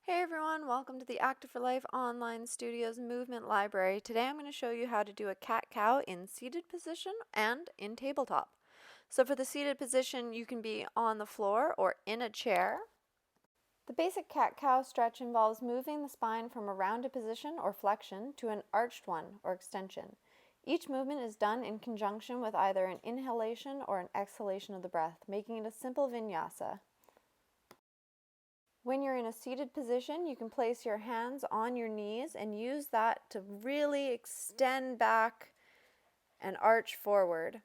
Hey everyone, welcome to the Active for Life Online Studios Movement Library. Today I'm going to show you how to do a cat-cow in seated position and in tabletop. So for the seated position, you can be on the floor or in a chair. The basic cat-cow stretch involves moving the spine from a rounded position or flexion to an arched one or extension. Each movement is done in conjunction with either an inhalation or an exhalation of the breath, making it a simple vinyasa. When you're in a seated position, you can place your hands on your knees and use that to really extend back and arch forward.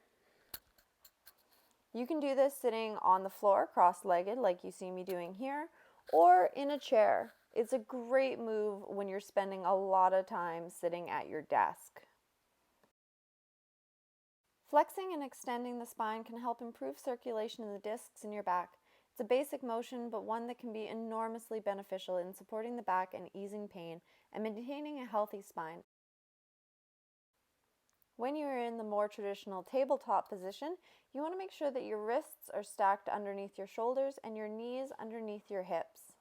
You can do this sitting on the floor, cross-legged, like you see me doing here, or in a chair. It's a great move when you're spending a lot of time sitting at your desk. Flexing and extending the spine can help improve circulation in the discs in your back. It's a basic motion, but one that can be enormously beneficial in supporting the back and easing pain and maintaining a healthy spine. When you are in the more traditional tabletop position, you want to make sure that your wrists are stacked underneath your shoulders and your knees underneath your hips.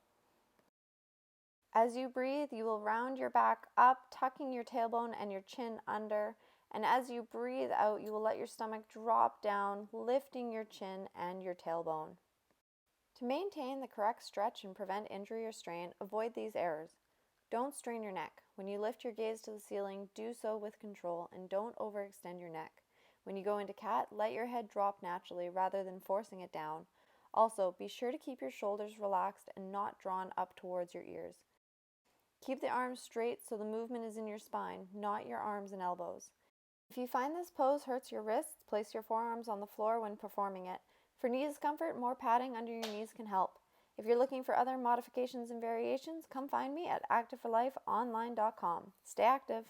As you breathe, you will round your back up, tucking your tailbone and your chin under. And as you breathe out, you will let your stomach drop down, lifting your chin and your tailbone. To maintain the correct stretch and prevent injury or strain, avoid these errors. Don't strain your neck. When you lift your gaze to the ceiling, do so with control and don't overextend your neck. When you go into cat, let your head drop naturally rather than forcing it down. Also, be sure to keep your shoulders relaxed and not drawn up towards your ears. Keep the arms straight so the movement is in your spine, not your arms and elbows. If you find this pose hurts your wrists, place your forearms on the floor when performing it. For knee discomfort, more padding under your knees can help. If you're looking for other modifications and variations, come find me at activeforlifeonline.com. Stay active.